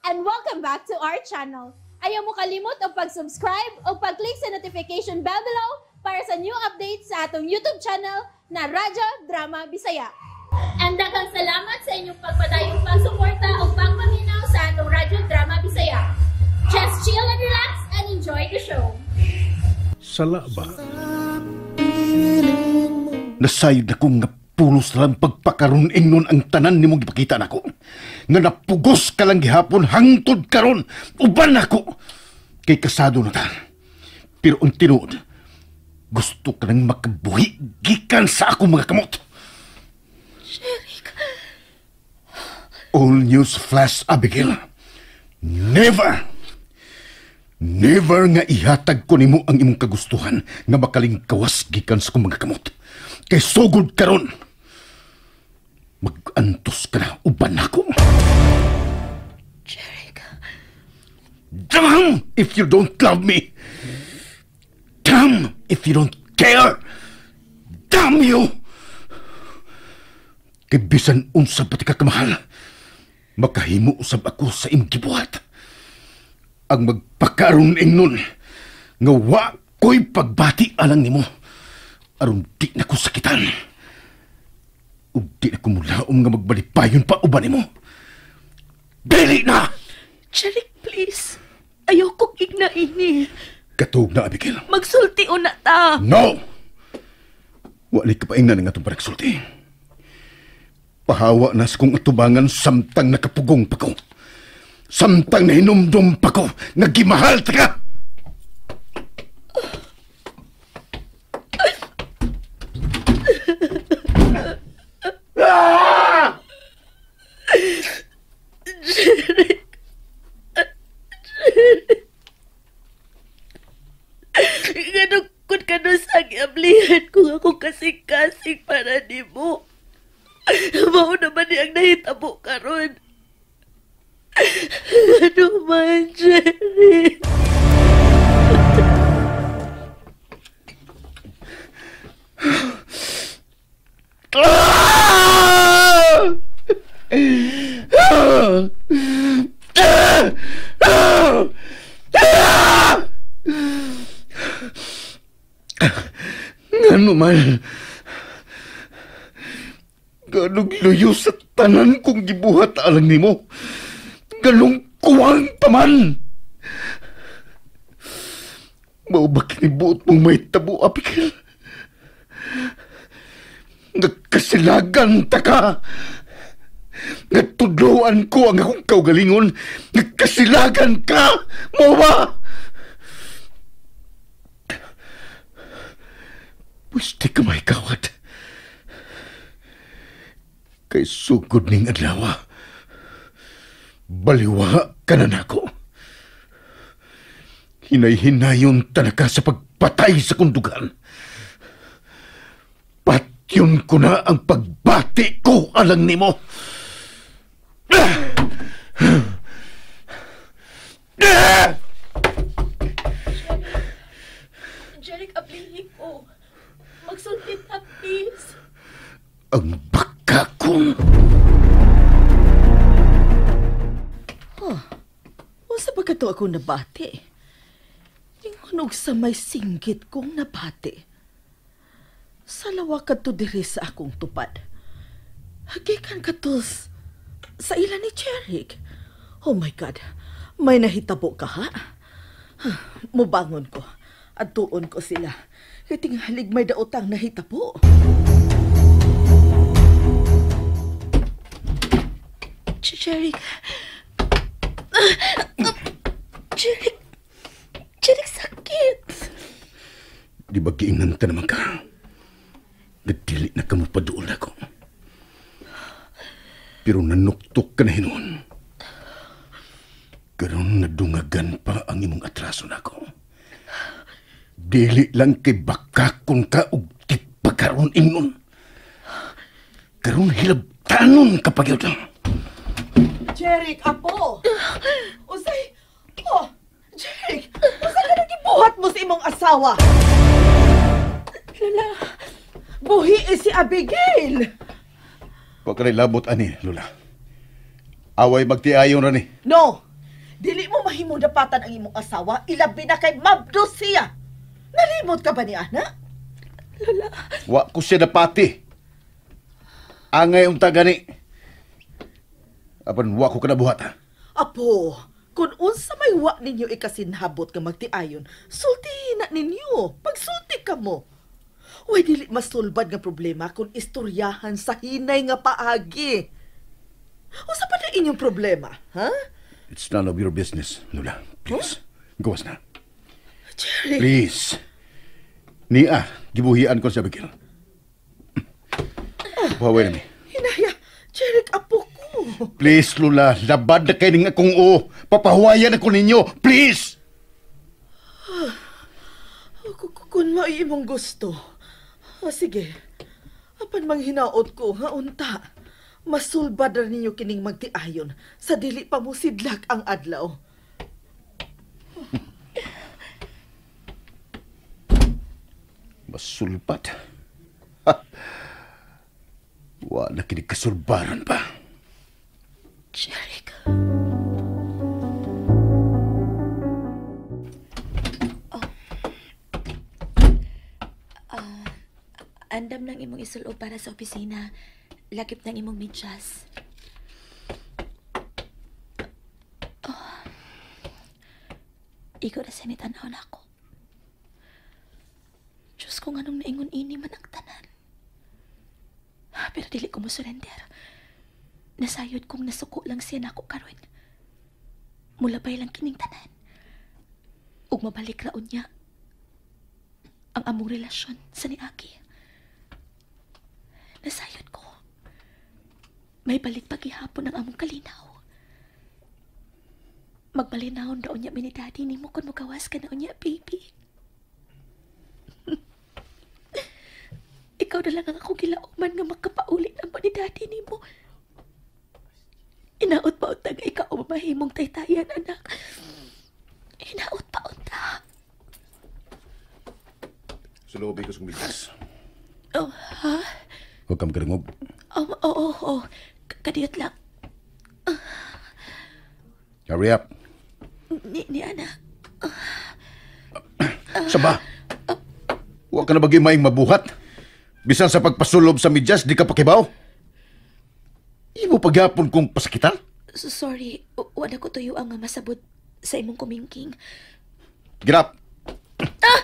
and welcome back to our channel. Ayaw mo kalimot o pag-subscribe o pag-click sa notification bell below para sa new updates sa atong YouTube channel na Radyo Drama Bisaya. And daghang salamat sa inyong pagpadayong pagsuporta o pagpaminaw sa atong Radyo Drama Bisaya. Just chill and relax and enjoy the show. Sala ba? Nasayod na kong pulos lang pagpakaroon ingnon ang tanan ni mong ipakita na ko. Nga napugos ka lang gihapon hangtod karon uban ako. Kay kasado na ta. Pero ang tinuod, gusto ka nang makabuhi gikan sa akong mga kamot. Jeric. All news flash, Abigail. Never nga ihatag ko nimo ang imong kagustuhan nga makalingkawas gikan sa akong mga kamot. Kay sugod karon. Mag-antos ka na uban ako. Jeric. Damn if you don't love me. Damn if you don't care. Damn you. Kay bisan unsa pati ka kamahal, makahimo usab ako sa imong gibuhat. Ang magpakaroon ingnon nga wa ko'y pagbati alang nimo aron di na ko sakitan. O di na ko mulaom nga magbalipayon pa uban nimo. Dili na! Jeric, please. Ayoko ignaini. Katog na, Abigail. Magsulti o na ta. No! Wali ka pa ingnan nga itong paragsulti. Pahawa na sa kong atubangan samtang nakapugong pa ko. Samtang nahinumdum pa ko. Nagimahal ta ka! Jeric. Ganukod ka doon sa ablihan kung ako kasing-kasing para di mo. Mao naman niyang nahitabo ka ron. Ano man, Jeric? Ngano man, ganong luyo sa tanan kong gibuhat alang nimo. Ganong kuwang paman. Mao ba kinibuot mong may tabo, Abigail? Nagkasilagan ta ka. Nagtudloan ko ang akong kaugalingon. Nagkasilagan ka. Mao ba? Pwede ka may kawat. Kay sugod ning adlaw. Baliwa ka na nako. Hinay-hinayon tanaka sa pagpatay sa kundugan. Patyon ko na ang pagbati ko alang nimo. Jeric, ablihin ko. Magsulti na, please. Ang baka kong... Unsa ba kato ako nabati? Ingon og sa may singgit kong nabati. Salawa kadto diri sa akong tupad. Hagikan kadto sa ila ni Jeric. Oh my God, may nahitabo ka ha? Mubangon ko at tuon ko sila. Kaya tinghalig may daotang nahitabo. Jeric. Jeric, sakit. Di ba giingnan ta naman ka? Nagdili na ka mo paduol ako. Pero nanuktok ka na hinuon. Karon nadungagan pa ang imong atraso na ako. Dili lang kay bakakon ka og di pagkaroon ingnon. Karon hilabtanon ka pagyud. Jeric, apo! Usay! Oh! Jeric! Usay ka nagibuhat mo sa imong asawa? Lala, buhi si Abigail! Huwag ka rin labot, ani, Lola. Away magtiayon ra ni. No! Dili mo mahimong dapatan ang imong asawa, ilabi na kay mabdos siya. Nalimot ka ba ni Ana? Lola, Wa ko siya dapati. Angay unta gani. Apan wa ko kanabuhat ha. Apo, kung unsa may wa ninyo ikasinhabot nga magtiayon, sultihin na ninyo. Pagsulti ka mo. Way dili masulbad nga problema kung istoryahan sa hinay nga paagi. Usa pa na inyong problema, ha? It's none of your business, Lola. Please. Gawas na. Jerry, Please. Nia, gibuhian ko sa Abigail. Buhaway na mi. hinaya, Jerry, apo ko. Please, Lola. Labad na kayo ng akong o. Papahuwayan ako ninyo. Please! Kung may imong gusto. Sige. Apan manghinaot ko, ha, unta. Masulbad na ninyo kining magtiayon sa dili pa mo sidlak ang adlaw. Masulpat. Ha! Wala kinig kasulbaran pa. Jeric. Andam ng imong isulo para sa opisina. Lakip ng imong medyas. Ikaw na sinitan-aw na ako. Diyos ko, anong naingon ini man ang tanan. Pero dili ko mo surrender. Nasayod kong nasuko lang siya na ako karon. Mulabay lang kining tanan. Ug mabalik raon niya ang among relasyon sa ni Aki. Nasayod ko. May balik paghihapon ang among kalinaw. Magmalinahon raon niya ni Daddy ni mo kung magawas ka na niya, baby. Ikaw na lang ang ako gilauman nga makapaulit ang ni Daddy ni mo. Inaot pa unta nga ikaw mamahimong taytayan, anak. Inaot pa unta. Sulubi ko sa bigas. Oh, ha? Huwag kang karingog. Oo. Kadiyot lang. Hurry up. Ni anak. Saba. Huwag ka na bagay maing mabuhat. Bisan sa pagpasulob sa medyas, di ka pakibaw. Imo paghapon kong pasakitan. Sorry, wala ko tuyo ang masabot sa imong kumingking. Get up.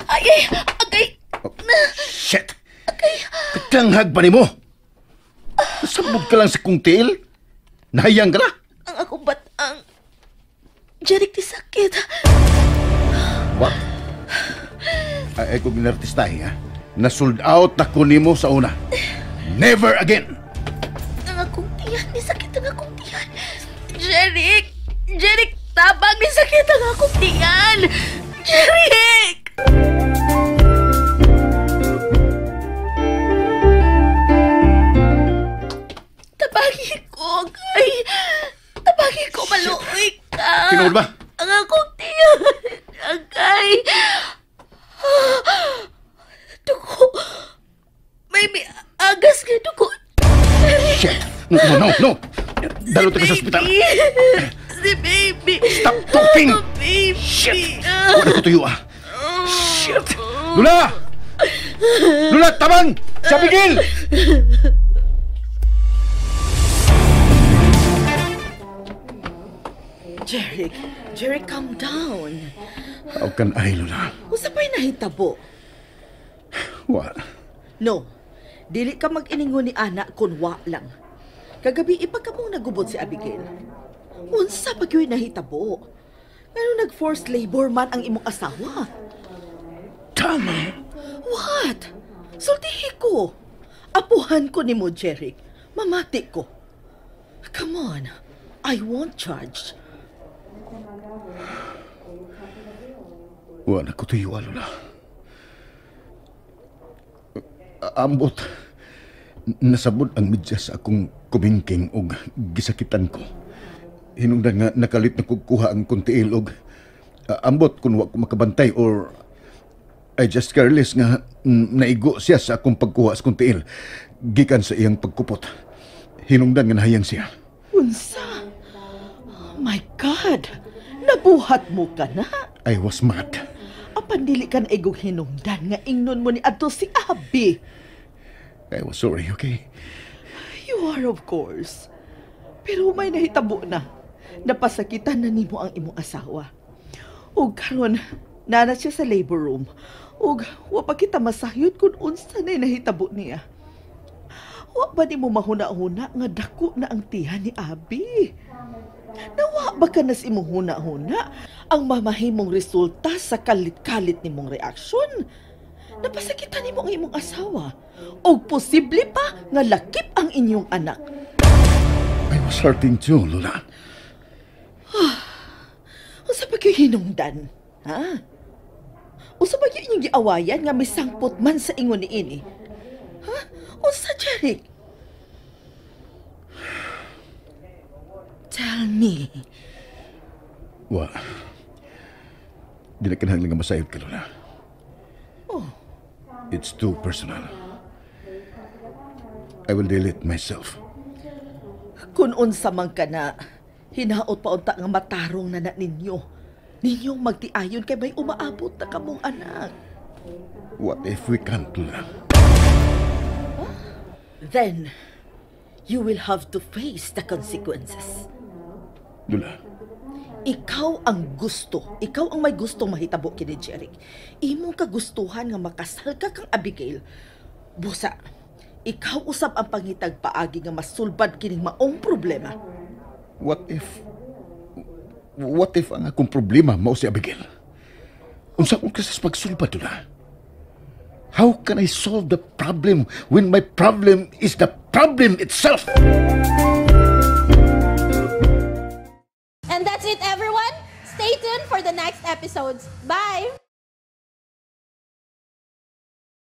Agay! Oh, shit. Katanghag ba ni mo? Sabog ka lang sa kong tiil? Nahayang ka na? Ang akong batang. Jeric, di sakit. What? Ay kong inartistahe, ha? Na-sold out na kunin mo sa una. Never again! Ang akong tiyan, di sakit ang akong tiyan. Jeric, tabang, di sakit ang akong tiyan. Jeric! Tabagi ko, maluoy ka. Tinood ba? Ang akong tiyan. Agay. Dugo. May agas nga dugo. Shit! No! Dalo tayo sa ospital. Si baby. Stop talking! Oh, baby. Shit! Wala ko tuyo, ah. Shit! Lula! Lula, tabang! Sa Abigail! Jerry, calm down. How can I, Lula? Usa pa'y nahitabo. What? No, dili ka mag-iningon ni Ana kung wa lang. Kagabi ipagka mong nagubot si Abigail. Unsa pag yun nahitabo? Ano nag-forced labor man ang imong asawa? Tama. What? Sultihi ko. Apuhan ko ni mo, Jeric. Mamati ko. Come on. I won't charge. Wala ko tuyo, Lula. Ambot. Nasabot ang midya sa akong kumingking o gisakitan ko. Hinungdan nga nakalit na kukuha ang kuntiil og ambot kung wa ko makabantay or I just careless nga naigo siya sa akong pagkuha sa kuntiil gikan sa iyang pagkupot. Hinungdan nga nahayang siya. Unsa? Oh my God! Nabuhat mo ka na. I was mad. Apan dili ka na igong hinungdan nga ingnon mo ni adto si Abi. I was sorry, okay? You are, of course. Pero may nahitabo na. Napasakitan na nimo ang imong asawa. Ug karon nana siya sa labor room. Ug wa pa kita masayod kung unsa na nahitabo niya. Wa ba nimo mahuna-huna nga dako na ang tihan ni Abi? Nawa ba ka na sa imong huna-huna ang mamahimong resulta sa kalit-kalit nimong reaksyon? Napasakitan nimo ang imong asawa. O posible pa nga lakip ang inyong anak. I was hurting too, Lola. Unsa ba kayo hinungdan? Ha? Unsa ba kayo inyong giawayan nga may sangpot man sa ingon ni ini? Ha? Unsa, Jeric? Tell me. Wa. Di na kinahanglan nga masayod ka, Lola. Oh, It's too personal. I will deal it myself. kung unsa man ka na, hinaot pa unta nga matarong na na ninyo. Ninyong magtiayon kay may umaabot na kamong anak. What if we can't, Lola? Then, you will have to face the consequences. Lola, Ikaw ang gusto. Ikaw ang may gusto mahitabo kini Jeric. Imong kagustuhan nga makasal ka kang Abigail. Busa, ikaw usab ang pangitag paagi nga masulbad kining maong problema. what if ang akong problema mao si Abigail? Unsa kung kasas pagsulbad, Lola? How can I solve the problem when my problem is the problem itself? And that's it, everyone. Stay tuned for the next episodes. Bye!